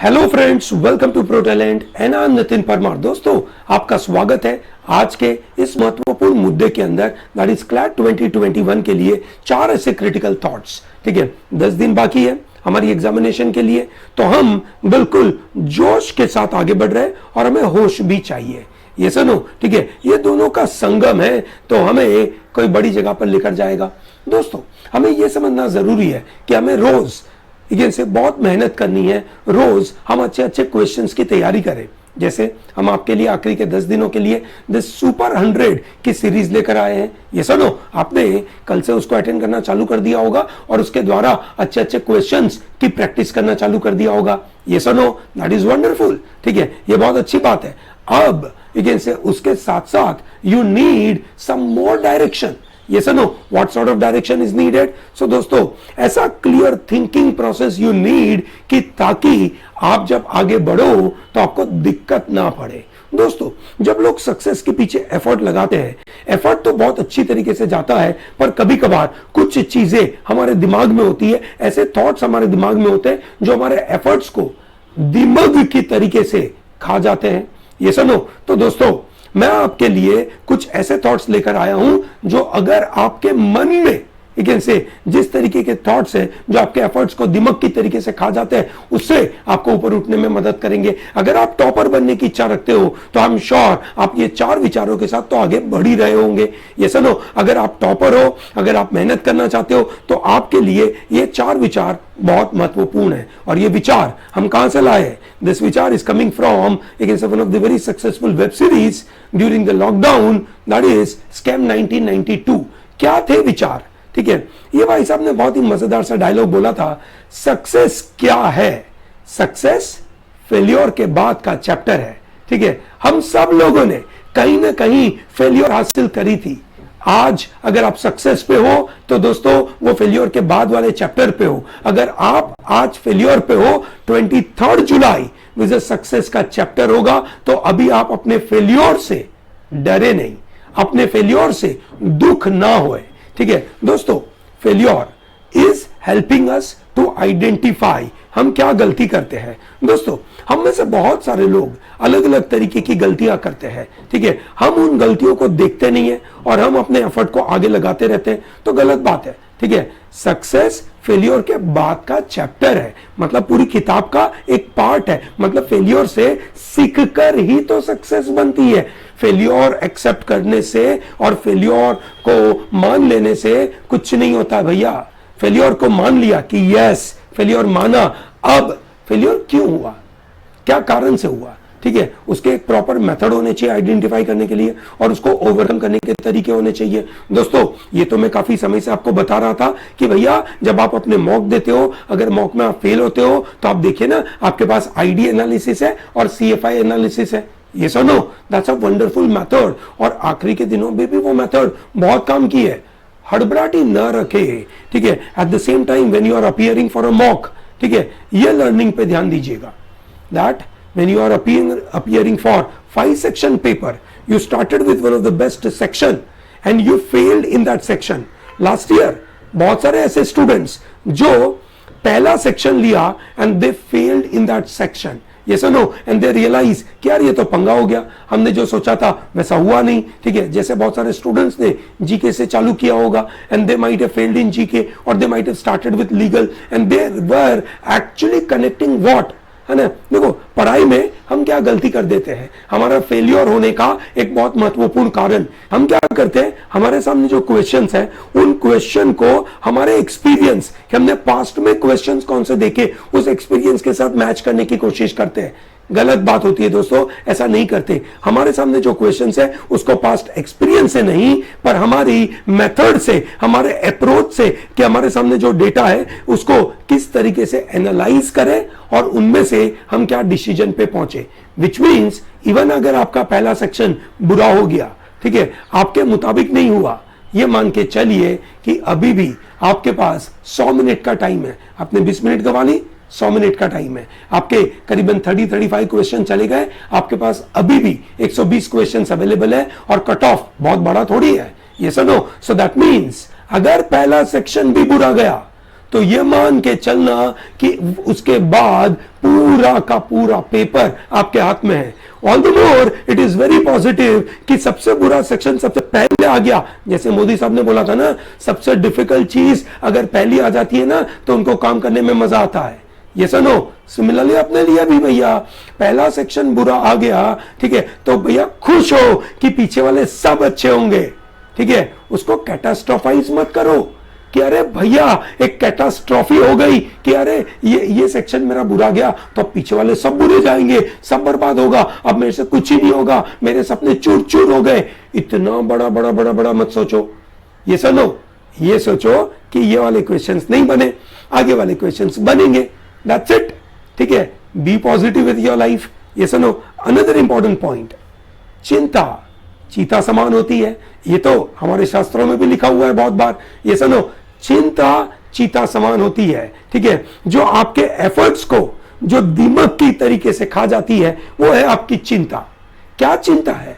Hello friends, welcome to pro talent and I am Nitin Parmar. दोस्तों, आपका स्वागत है आज के इस महत्वपूर्ण मुद्दे के अंदर, दैट इज क्लैट 2021 के लिए 4 ऐसे क्रिटिकल थॉट्स। ठीक है, 10 दिन बाकी है हमारी एग्जामिनेशन के लिए, तो हम बिल्कुल जोश के साथ आगे बढ़ रहे हैं और हमें होश भी चाहिए। ये सुनो, ठीक है, ये दोनों का संगम है तो हमें कोई बड़ी जगह पर लेकर जाएगा। दोस्तों, हमें यह समझना जरूरी है कि हमें रोज से बहुत मेहनत करनी है, रोज हम अच्छे अच्छे क्वेश्चंस की तैयारी करें। जैसे हम आपके लिए आखिरी के 10 दिनों के लिए द सुपर 100 की सीरीज लेकर आए हैं। ये सुनो, आपने कल से उसको अटेंड करना चालू कर दिया होगा और उसके द्वारा अच्छे अच्छे क्वेश्चंस की प्रैक्टिस करना चालू कर दिया होगा। ये सुनो, दैट इज वंडरफुल। ठीक है, ये बहुत अच्छी बात है। अब से उसके साथ साथ you need some more direction. Yes or no? What sort of direction is needed? So दोस्तों, ऐसा clear thinking process you need कि ताकि आप जब आगे बढ़ो तो आपको दिक्कत ना पड़े। दोस्तों, जब लोग सक्सेस के पीछे एफर्ट लगाते हैं, एफर्ट तो बहुत अच्छी तरीके से जाता है, पर कभी कभार कुछ चीजें हमारे दिमाग में होती है, ऐसे थॉट्स हमारे दिमाग में होते हैं जो हमारे एफर्ट्स को दिमाग की तरीके से खा जाते हैं। ये सुनो, तो दोस्तों मैं आपके लिए कुछ ऐसे थॉट्स लेकर आया हूं जो अगर आपके मन में से जिस तरीके के थॉट्स हैं जो आपके एफर्ट्स को दिमाग की तरीके से खा जाते हैं, उससे आपको ऊपर उठने में मदद करेंगे। अगर आप टॉपर बनने की इच्छा रखते हो तो आई एम श्योर आप ये 4 विचारों के साथ तो आगे बढ़ ही रहे होंगे। ये सुनो, अगर आप टॉपर हो, अगर आप मेहनत करना चाहते हो तो आपके लिए ये 4 विचार बहुत महत्वपूर्ण है। और ये विचार हम कहां से लाए हैं? दिस विचार is coming from one of the very successful web series during the lockdown, that is scam 1992। क्या थे विचार? ठीक है, ये भाई साहब ने बहुत ही मजेदार सा डायलॉग बोला था, सक्सेस क्या है? सक्सेस फेल्योर के बाद का चैप्टर है। ठीक है, हम सब लोगों ने कहीं ना कहीं फेल्योर हासिल करी थी। आज अगर आप सक्सेस पे हो तो दोस्तों वो फेल्योर के बाद वाले चैप्टर पे हो। अगर आप आज फेल्योर पे हो, 23 जुलाई विद सक्सेस का चैप्टर होगा, तो अभी आप अपने फेल्योर से डरे नहीं, अपने फेल्योर से दुख ना होए। ठीक है दोस्तों, failure is helping us to identify हम क्या गलती करते हैं। दोस्तों, हम में से बहुत सारे लोग अलग अलग तरीके की गलतियां करते हैं। ठीक है, हम उन गलतियों को देखते नहीं है और हम अपने एफर्ट को आगे लगाते रहते हैं, तो गलत बात है। ठीक है, सक्सेस फेल्योर के बाद का चैप्टर है, मतलब पूरी किताब का एक पार्ट है। मतलब फेल्योर से सीखकर ही तो सक्सेस बनती है। फेल्योर एक्सेप्ट करने से और फेल्योर को मान लेने से कुछ नहीं होता भैया। फेल्योर को मान लिया कि यस, फेल्योर माना, अब फेल्योर क्यों हुआ, क्या कारण से हुआ, ठीक है, उसके एक प्रॉपर मेथड होने चाहिए आइडेंटिफाई करने के लिए और उसको ओवरकम करने के तरीके होने चाहिए। दोस्तों, ये तो मैं काफी समय से आपको बता रहा था कि भैया जब आप अपने मॉक देते हो, अगर मॉक में आप फेल होते हो तो आप देखिए ना, आपके पास आईडी एनालिसिस है और सीएफआई एनालिसिस है। ये सुनो, दैट्स अ वंडरफुल मेथड और आखिरी के दिनों में भी वो मेथड बहुत काम की है। हड़बड़ाहटी न रखे। ठीक है, at the same time when you are appearing for a mock, ठीक है, ये लर्निंग पे ध्यान दीजिएगा that when you are appearing for 5 section paper, you started with one of the best section and you failed in that section. Last year बहुत सारे ऐसे students जो पहला section लिया and they failed in that section. Yes or no? And they realize कि यार ये तो पंगा हो गया, हमने जो सोचा था वैसा हुआ नहीं। ठीक है, जैसे बहुत सारे स्टूडेंट्स ने जीके से चालू किया होगा and they might have failed in GK or they might have started with legal and they were actually connecting what? है ना, देखो पढ़ाई में हम क्या गलती कर देते हैं, हमारा फेलियर होने का एक बहुत महत्वपूर्ण कारण, हम क्या करते हैं, हमारे सामने जो क्वेश्चंस है उन क्वेश्चन को हमारे एक्सपीरियंस कि हमने पास्ट में क्वेश्चंस कौन से देखे उस एक्सपीरियंस के साथ मैच करने की कोशिश करते हैं। गलत बात होती है दोस्तों, ऐसा नहीं करते। हमारे सामने जो क्वेश्चंस है उसको पास्ट एक्सपीरियंस से नहीं, पर हमारी मेथड से, हमारे अप्रोच से कि हमारे सामने जो डेटा है उसको किस तरीके से एनालाइज करें और उनमें से हम क्या डिसीजन पे पहुंचे। विच मीन्स इवन अगर आपका पहला सेक्शन बुरा हो गया, ठीक है, आपके मुताबिक नहीं हुआ, ये मान के चलिए कि अभी भी आपके पास 100 मिनट का टाइम है। आपने 20 मिनट गवा ली, 100 मिनट का टाइम है, आपके करीबन 30-35 क्वेश्चन चले गए, आपके पास अभी भी 120 क्वेश्चंस अवेलेबल है और कट ऑफ बहुत बड़ा थोड़ी है। ये सुनो, सो दैट मीन्स अगर पहला सेक्शन भी बुरा गया तो ये मान के चलना कि उसके बाद पूरा का पूरा पेपर आपके हाथ में है। All the more it is very positive कि सबसे बुरा सेक्शन सबसे पहले आ गया। जैसे मोदी साहब ने बोला था ना, सबसे डिफिकल्ट चीज अगर पहली आ जाती है ना तो उनको काम करने में मजा आता है। ये सुनो, सिमिलरली अपने लिए भी भैया पहला सेक्शन बुरा आ गया, ठीक है, तो भैया खुश हो कि पीछे वाले सब अच्छे होंगे, ठीक है। उसको कैटास्ट्रोफाइज मत करो कि अरे भैया एक कैटास्ट्रॉफी हो गई कि अरे ये सेक्शन मेरा बुरा गया तो अब पीछे वाले सब बुरे जाएंगे, सब बर्बाद होगा, अब मेरे से कुछ ही नहीं होगा, मेरे सपने चूर चूर हो गए। इतना बड़ा बड़ा बड़ा बड़ा मत सोचो। ये सुनो, ये सोचो कि ये वाले क्वेश्चंस नहीं बने, आगे वाले क्वेश्चंस बनेंगे। दैट्स इट, ठीक है। Be positive with your life. ये सुनो, अनदर इंपॉर्टेंट पॉइंट, चिंता चीता समान होती है। ये तो हमारे शास्त्रों में भी लिखा हुआ है बहुत बार। ये सुनो, चिंता चीता समान होती है, ठीक है। जो आपके एफर्ट्स को जो दीमक की तरीके से खा जाती है वो है आपकी चिंता। क्या चिंता है?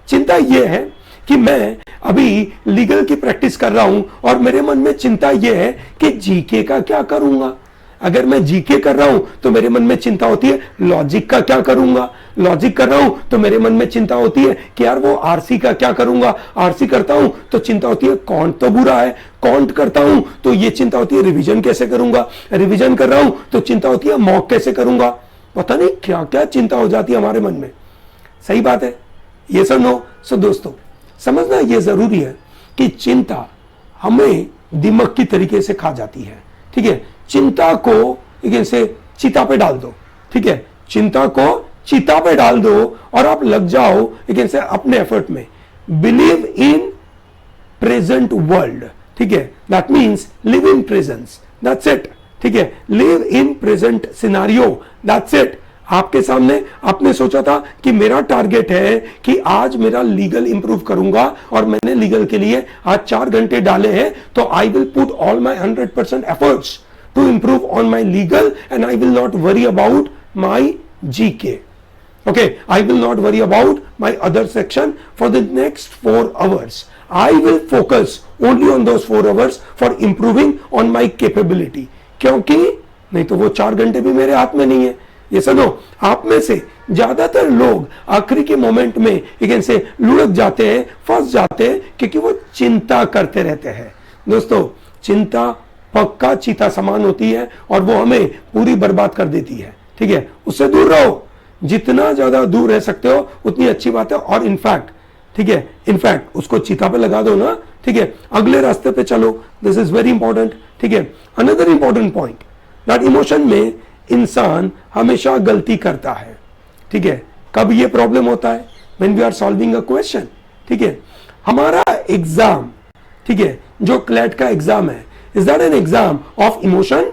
चिंता ये है कि मैं अभी लीगल की प्रैक्टिस कर रहा हूं और मेरे मन में चिंता यह है कि जीके का क्या करूंगा। अगर मैं जीके कर रहा हूं तो मेरे मन में चिंता होती है लॉजिक का क्या करूंगा। लॉजिक कर रहा हूं तो मेरे मन में चिंता होती है कि यार वो आरसी का क्या करूंगा। आरसी करता हूं तो चिंता होती है कॉन्ट तो बुरा है। कॉन्ट करता हूं तो ये चिंता होती है रिवीजन कैसे करूंगा। रिवीजन कर रहा हूं तो चिंता होती है मॉक कैसे करूंगा। पता नहीं क्या क्या चिंता हो जाती है हमारे मन में। सही बात है, ये सब नो। सो दोस्तों, समझना यह जरूरी है कि चिंता हमें दिमाग की तरीके से खा जाती है, ठीक है। चिंता को इसे चिता पे डाल दो, ठीक है। चिंता को चिता पे डाल दो और आप लग जाओ इसे अपने एफर्ट में। बिलीव इन प्रेजेंट वर्ल्ड, ठीक है। That means live in presence, that's it, ठीक है। Live in present scenario, that's it. आपके सामने आपने सोचा था कि मेरा टारगेट है कि आज मेरा लीगल इंप्रूव करूंगा और मैंने लीगल के लिए आज 4 घंटे डाले हैं, तो I will put all my 100% efforts to improve on my legal and I will not worry about my GK. Okay, I will not worry about my other section for the next 4 hours. I will focus only on those 4 hours for improving on my capability. क्योंकि नहीं तो वो 4 घंटे भी मेरे हाथ में नहीं है। ये सुनो, आप में से ज्यादातर लोग आखिरी के मोमेंट में इसे लुढ़क जाते हैं, फंस जाते हैं, क्योंकि वो चिंता करते रहते हैं। दोस्तों, चिंता पक्का चीता समान होती है और वो हमें पूरी बर्बाद कर देती है, ठीक है। उससे दूर रहो, जितना ज्यादा दूर रह सकते हो उतनी अच्छी बात है। और इनफैक्ट, ठीक है, इनफैक्ट उसको चीता पे लगा दो ना, ठीक है, अगले रास्ते पे चलो। दिस इज वेरी इंपॉर्टेंट, ठीक है। Another important point, that emotion में इंसान हमेशा गलती करता है, ठीक है। कब ये प्रॉब्लम होता है? When we are solving a question, ठीक है। हमारा एग्जाम, ठीक है, जो क्लैट का एग्जाम है, is that an exam of emotion?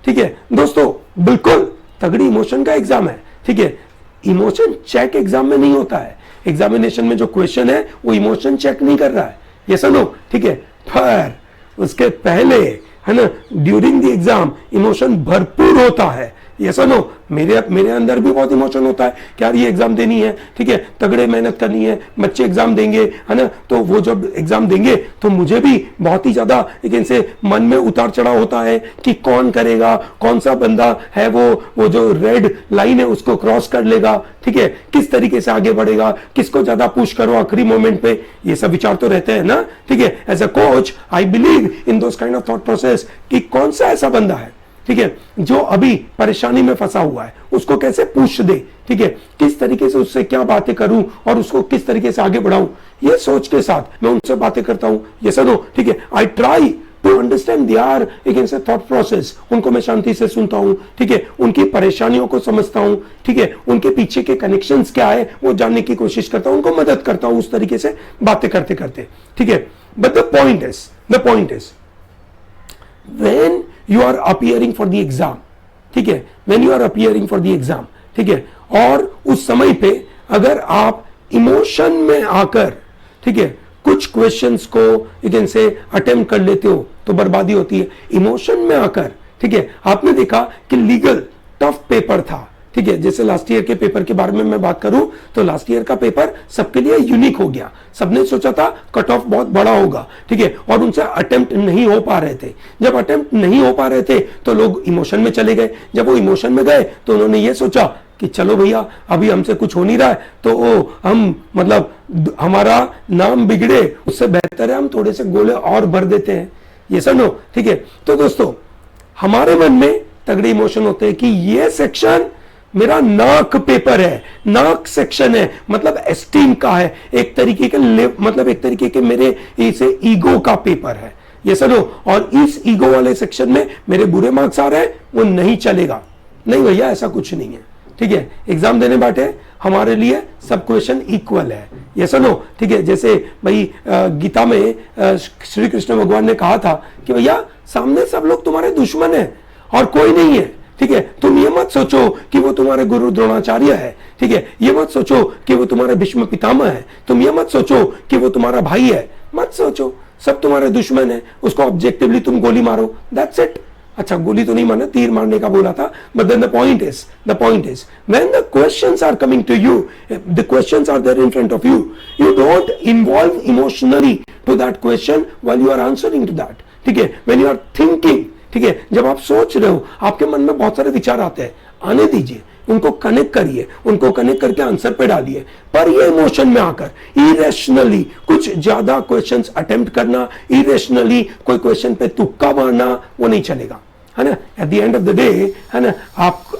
ठीक है दोस्तों, बिल्कुल तगड़ी इमोशन का एग्जाम है, ठीक है। इमोशन चेक एग्जाम में नहीं होता है। एग्जामिनेशन में जो क्वेश्चन है वो इमोशन चेक नहीं कर रहा है, ये सुनो, ठीक है। पर उसके पहले, है ना, ड्यूरिंग द एग्जाम इमोशन भरपूर होता है। ये सुनो, मेरे अंदर भी बहुत इमोशन होता है कि यार ये एग्जाम देनी है, ठीक है, तगड़े मेहनत करनी है, बच्चे एग्जाम देंगे, है ना, तो वो जब एग्जाम देंगे तो मुझे भी बहुत ही ज्यादा इनसे मन में उतार चढ़ाव होता है कि कौन करेगा, कौन सा बंदा है वो जो रेड लाइन है उसको क्रॉस कर लेगा, ठीक है, किस तरीके से आगे बढ़ेगा, किसको ज्यादा पुश करो आखिरी मोमेंट पे। ये सब विचार तो रहते हैं ना, ठीक है। As a coach I believe in those kind of thought process कि कौन सा ऐसा बंदा है, ठीक है, जो अभी परेशानी में फंसा हुआ है, उसको कैसे पुश दे, ठीक है, किस तरीके से उससे क्या बातें करूं और उसको किस तरीके से आगे बढ़ाऊं। ये सोच के साथ मैं उनसे बातें करता हूं। ये सुनो, ठीक है, I try to understand their against thought process. उनको मैं शांति से सुनता हूं, ठीक है, उनकी परेशानियों को समझता हूं, ठीक है, उनके पीछे के कनेक्शंस क्या है वो जानने की कोशिश करता हूं, उनको मदद करता हूं उस तरीके से बातें करते करते, ठीक है। But the point is when you are appearing for the exam, ठीक है, when you are appearing for the exam, ठीक है, और उस समय पे अगर आप इमोशन में आकर, ठीक है, कुछ क्वेश्चंस को इधर से अटेम्प्ट कर लेते हो तो बर्बादी होती है। इमोशन में आकर, ठीक है, आपने देखा कि लीगल टफ पेपर था, ठीक है, जैसे लास्ट ईयर के पेपर के बारे में मैं बात करूं तो लास्ट ईयर का पेपर सबके लिए यूनिक हो गया। सबने सोचा था कट ऑफ बहुत बड़ा होगा, ठीक है, और उनसे अटेम्प्ट नहीं हो पा रहे थे। जब अटेम्प्ट नहीं हो पा रहे थे तो लोग इमोशन में चले गए। जब वो इमोशन में गए तो उन्होंने ये सोचा कि चलो भैया अभी हमसे कुछ हो नहीं रहा है तो हम मतलब हमारा नाम बिगड़े, उससे बेहतर है हम थोड़े से गोले और भर देते हैं। ये सुनो, ठीक है। तो दोस्तों हमारे मन में तगड़े इमोशन होते हैं कि ये सेक्शन मेरा नाक पेपर है, नाक सेक्शन है, मतलब एस्टीम का है, एक तरीके के मतलब एक तरीके के मेरे इसे ईगो का पेपर है। ये सुनो, और इस ईगो वाले सेक्शन में मेरे बुरे मार्क्स आ रहे हैं, वो नहीं चलेगा। नहीं भैया ऐसा कुछ नहीं है, ठीक है। एग्जाम देने बैठे हमारे लिए सब क्वेश्चन इक्वल है। ये सुनो, ठीक है। जैसे भाई गीता में श्री कृष्ण भगवान ने कहा था कि भैया सामने सब लोग तुम्हारे दुश्मन है और कोई नहीं है, ठीक है। तुम ये मत सोचो कि वो तुम्हारे गुरु द्रोणाचार्य है, ठीक है। ये मत सोचो कि वो तुम्हारे भीष्म पितामह है। तुम ये मत सोचो कि वो तुम्हारा भाई है, मत सोचो, सब तुम्हारे दुश्मन है। उसको ऑब्जेक्टिवली तुम गोली मारो, दैट्स इट। अच्छा, गोली तो नहीं माना, तीर मारने का बोला था, but then the point is when the questions are coming to you, the questions are there in front of you, you don't involve emotionally to that question while you are answering to that, ठीक है। When you are thinking, ठीक है, जब आप सोच रहे हो आपके मन में बहुत सारे विचार आते हैं, आने दीजिए, उनको कनेक्ट करिए, उनको कनेक्ट करके आंसर पे डालिए। पर ये इमोशन में आकर इरेशनली कुछ ज्यादा क्वेश्चंस अटेम्प्ट करना, इरेशनली कोई क्वेश्चन पे तुक्का मारना, वो नहीं चलेगा, है ना। At the end of the day, है ना,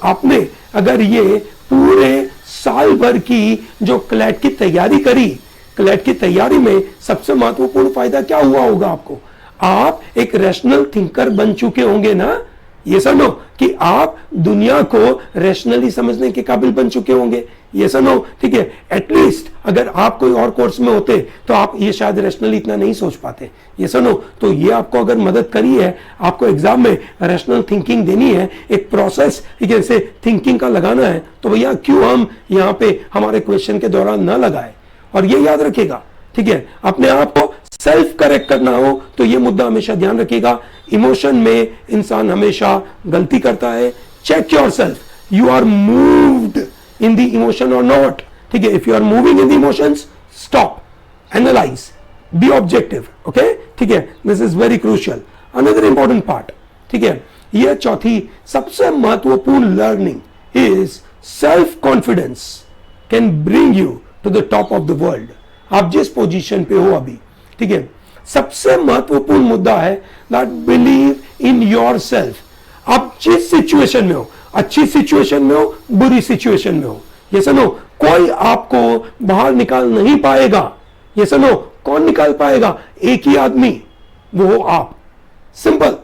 आपने अगर ये पूरे साल भर की जो क्लैट की तैयारी करी, क्लैट की तैयारी में सबसे महत्वपूर्ण फायदा क्या हुआ होगा आपको? आप एक रैशनल थिंकर बन चुके होंगे ना। ये सुनो कि आप दुनिया को रैशनली समझने के काबिल बन चुके होंगे। ये सुनो, ठीक है। एटलीस्ट अगर आप कोई और कोर्स में होते तो आप ये शायद रैशनली इतना नहीं सोच पाते। ये सुनो, तो ये आपको अगर मदद करी है, आपको एग्जाम में रैशनल थिंकिंग देनी है, एक प्रोसेस जैसे थिंकिंग का लगाना है, तो भैया क्यों हम यहाँ पे हमारे क्वेश्चन के दौरान ना लगाए। और ये याद रखेगा, ठीक है, अपने आप को सेल्फ करेक्ट करना हो तो ये मुद्दा हमेशा ध्यान रखिएगा। इमोशन में इंसान हमेशा गलती करता है। Check yourself, you are moved in the emotion और नॉट, ठीक है। If you are moving in the emotions, stop, analyse, be objective, okay, ठीक है। This is very crucial. Another important part, ठीक है, यह चौथी सबसे महत्वपूर्ण learning is self confidence can bring you to the top of the world. आप जिस पोजीशन पे हो अभी, ठीक है, सबसे महत्वपूर्ण मुद्दा है दैट बिलीव इन योरसेल्फ। आप जिस सिचुएशन में हो, अच्छी सिचुएशन में हो, बुरी सिचुएशन में हो, ये सुनो, कोई आपको बाहर निकाल नहीं पाएगा। ये सुनो, कौन निकाल पाएगा? एक ही आदमी, वो हो आप। सिंपल।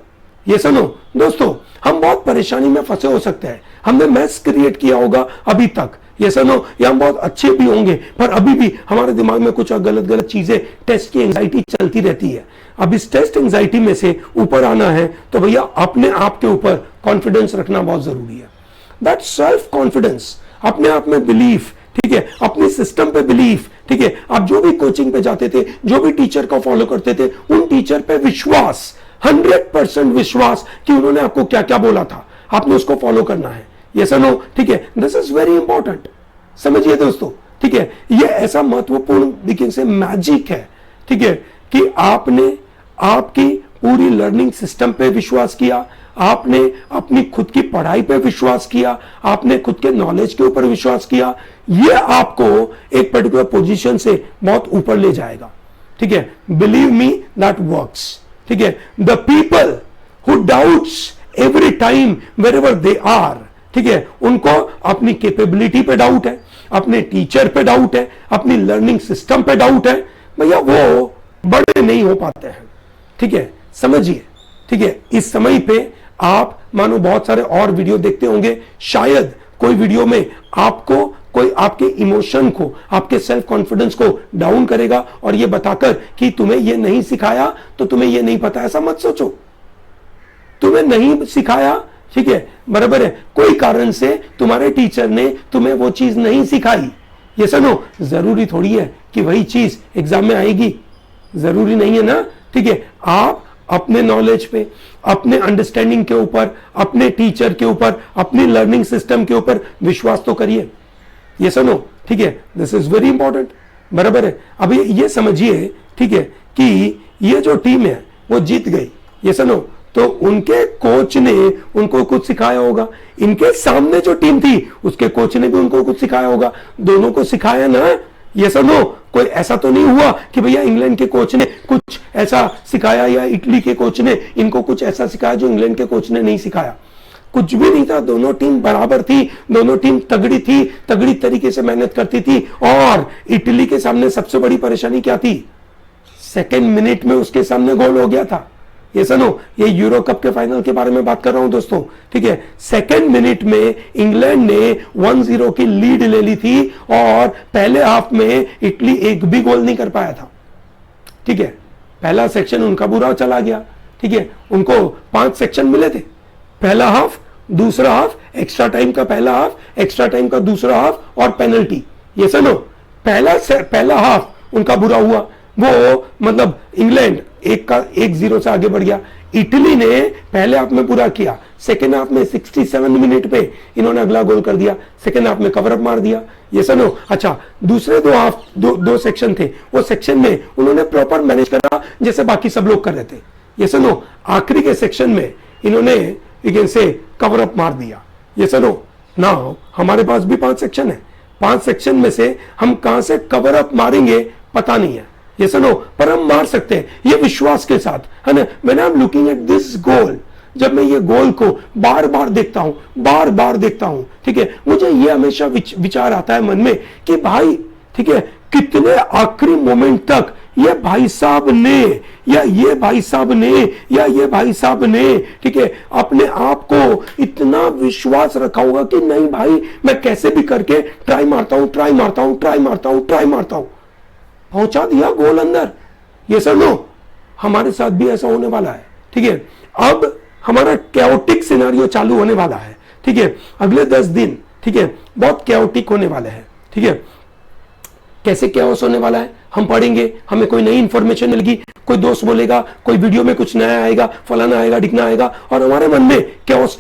ये सुनो दोस्तों, हम बहुत परेशानी में फंसे हो सकते हैं, हमने मैस क्रिएट किया होगा अभी तक, ये सुनो, या हम बहुत अच्छे भी होंगे, पर अभी भी हमारे दिमाग में कुछ गलत गलत चीजें, टेस्ट की एंजाइटी चलती रहती है। अब इस टेस्ट एंजाइटी में से ऊपर आना है तो भैया अपने आप के ऊपर कॉन्फिडेंस रखना बहुत जरूरी है। दैट सेल्फ कॉन्फिडेंस, अपने आप में बिलीफ, ठीक है, अपने सिस्टम पे बिलीफ, ठीक है। आप जो भी कोचिंग पे जाते थे, जो भी टीचर को फॉलो करते थे, उन टीचर पे विश्वास, 100% विश्वास कि उन्होंने आपको क्या क्या बोला था, आपने उसको फॉलो करना है। ये सुनो, ठीक है, दिस इज वेरी इंपॉर्टेंट। समझिए दोस्तों, ठीक है, ये ऐसा महत्वपूर्ण देखिए से मैजिक है, ठीक है, कि आपने आपकी पूरी लर्निंग सिस्टम पे विश्वास किया, आपने अपनी खुद की पढ़ाई पे विश्वास किया, आपने खुद के नॉलेज के ऊपर विश्वास किया। ये आपको एक पर्टिकुलर पोजीशन से बहुत ऊपर ले जाएगा, ठीक है। बिलीव मी, दैट वर्क्स, ठीक है। The people who doubts every time wherever they are, ठीक है, उनको अपनी कैपेबिलिटी पे डाउट है, अपने टीचर पे डाउट है, अपनी लर्निंग सिस्टम पे डाउट है, भैया वो बड़े नहीं हो पाते हैं, ठीक है। समझिए, ठीक है, इस समय पे आप मानो बहुत सारे और वीडियो देखते होंगे, शायद कोई वीडियो में आपको कोई आपके इमोशन को, आपके सेल्फ कॉन्फिडेंस को डाउन करेगा और ये बताकर कि तुम्हें ये नहीं सिखाया तो तुम्हें ये नहीं पता। ऐसा मत सोचो, तुम्हें नहीं सिखाया, ठीक है, बराबर है, कोई कारण से तुम्हारे टीचर ने तुम्हें वो चीज नहीं सिखाई। ये सुनो, जरूरी थोड़ी है कि वही चीज एग्जाम में आएगी, जरूरी नहीं है ना, ठीक है। आप अपने नॉलेज पे, अपने अंडरस्टैंडिंग के ऊपर, अपने टीचर के ऊपर, अपनी लर्निंग सिस्टम के ऊपर विश्वास तो करिए। ये सुनो, ठीक है, दिस इज वेरी इंपॉर्टेंट, बराबर है। अभी ये समझिए, ठीक है, कि ये जो टीम है वो जीत गई, ये सुनो, तो उनके कोच ने उनको कुछ सिखाया होगा, इनके सामने जो टीम थी उसके कोच ने भी उनको कुछ सिखाया होगा, दोनों को सिखाया ना, ये सुनो। कोई ऐसा तो नहीं हुआ कि भैया इंग्लैंड के कोच ने कुछ ऐसा सिखाया या इटली के कोच ने इनको कुछ ऐसा सिखाया जो इंग्लैंड के कोच ने नहीं सिखाया, कुछ भी नहीं था। दोनों टीम बराबर थी, दोनों टीम तगड़ी थी, तगड़ी तरीके से मेहनत करती थी। और इटली के सामने सबसे बड़ी परेशानी क्या थी? सेकेंड मिनट में उसके सामने गोल हो गया था। ये सुनो, ये यूरो कप के फाइनल के बारे में बात कर रहा हूं दोस्तों, ठीक है। सेकेंड मिनट में इंग्लैंड ने 1-0 की लीड ले ली थी और पहले हाफ में इटली एक भी गोल नहीं कर पाया था, ठीक है। पहला सेक्शन उनका बुरा चला गया, ठीक है। उनको 5 सेक्शन मिले थे, पहला हाफ, दूसरा हाफ, एक्स्ट्रा टाइम का पहला हाफ, एक्स्ट्रा टाइम का दूसरा हाफ और पेनल्टी। ये सुनो, पहला हाफ उनका बुरा हुआ, वो मतलब इंग्लैंड 1-0 से आगे बढ़ गया। इटली ने पहले हाफ में पूरा किया, सेकेंड हाफ में 67 मिनट पे इन्होंने अगला गोल कर दिया, सेकेंड हाफ में कवर अप मार दिया। ये सुनो, अच्छा, दूसरे दो सेक्शन थे, वो सेक्शन में उन्होंने प्रॉपर मैनेज करा जैसे बाकी सब लोग कर रहे थे। ये सुनो, आखिरी के सेक्शन में इन्होंने से कवर अप मार दिया। ये सुनो ना, हमारे पास भी 5 सेक्शन है, 5 सेक्शन में से हम कहां से कवर अप मारेंगे पता नहीं है, ये सुनो, पर हम मार सकते हैं ये विश्वास के साथ, है ना। When I am looking at this goal, जब मैं ये गोल को बार बार देखता हूं, ठीक है, मुझे ये हमेशा विचार आता है मन में कि भाई, ठीक है, कितने आखिरी मोमेंट तक ये भाई साहब ने या ये भाई साहब ने, ठीक है, अपने आप को इतना विश्वास रखा होगा कि नहीं भाई, मैं कैसे भी करके ट्राई मारता हूं, पहुंचा दिया गोल अंदर। ये सर नो, हमारे साथ भी ऐसा होने वाला है, ठीक है। अब हमारा कैओटिक सिनेरियो चालू होने वाला है, ठीक है, अगले 10 दिन, ठीक है, बहुत कैओटिक होने वाले हैं, ठीक है। कैसे कैओस होने वाला है हम पढ़ेंगे, हमें कोई नई इंफॉर्मेशन मिलेगी, कोई दोस्त बोलेगा, कोई वीडियो में कुछ नया आएगा, फलाना आएगा, ढिकना आएगा, और हमारे मन में कैओस।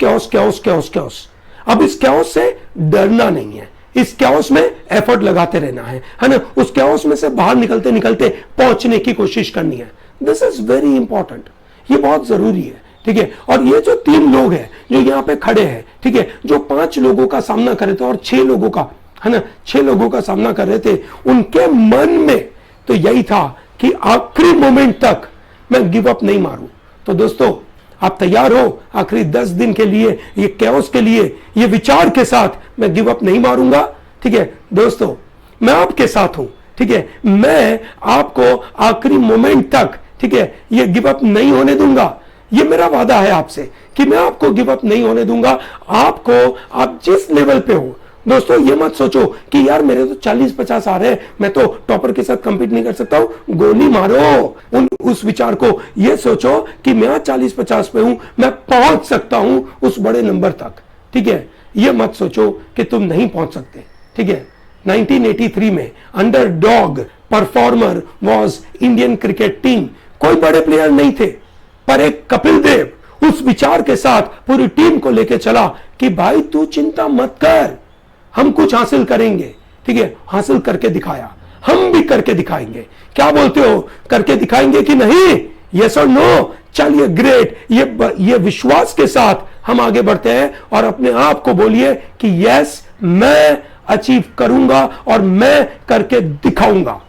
अब इस कैओस से डरना नहीं है, इस कैओस में एफर्ट लगाते रहना है ना। उस कैओस में से बाहर निकलते पहुंचने की कोशिश करनी है। दिस इज वेरी इंपॉर्टेंट, ये बहुत जरूरी है, ठीक है। और ये जो 3 लोग हैं जो यहाँ पे खड़े हैं, ठीक है, जो 5 लोगों का सामना कर रहे थे और 6 लोगों का, है ना, 6 लोगों का सामना कर रहे थे, उनके मन में तो यही था कि आखिरी मोमेंट तक मैं गिव अप नहीं मारूं। तो दोस्तों, आप तैयार हो आखिरी 10 दिन के लिए, ये कैओस के लिए, ये विचार के साथ मैं गिव अप नहीं मारूंगा, ठीक है। दोस्तों, मैं आपके साथ हूं, ठीक है, मैं आपको आखिरी मोमेंट तक, ठीक है, ये गिव अप नहीं होने दूंगा। ये मेरा वादा है आपसे कि मैं आपको गिव अप नहीं होने दूंगा। आपको, आप जिस लेवल पे हो दोस्तों, ये मत सोचो कि यार मेरे तो 40-50 आ रहे हैं, मैं तो टॉपर के साथ कंपीट नहीं कर सकता हूं, गोली मारो उस विचार को। ये सोचो कि मैं 40-50 पे हूं, मैं पहुंच सकता हूं उस बड़े नंबर तक, ठीक है। ये मत सोचो कि तुम नहीं पहुंच सकते, ठीक है। 1983 में underdog performer was Indian cricket team. कोई बड़े प्लेयर नहीं थे, पर एक कपिल देव उस विचार के साथ पूरी टीम को लेकर चला कि भाई तू चिंता मत कर, हम कुछ हासिल करेंगे, ठीक है। हासिल करके दिखाया, हम भी करके दिखाएंगे। क्या बोलते हो, करके दिखाएंगे कि नहीं? यस और नो? चलिए, ग्रेट। ये विश्वास के साथ हम आगे बढ़ते हैं और अपने आप को बोलिए कि यस, मैं अचीव करूंगा और मैं करके दिखाऊंगा।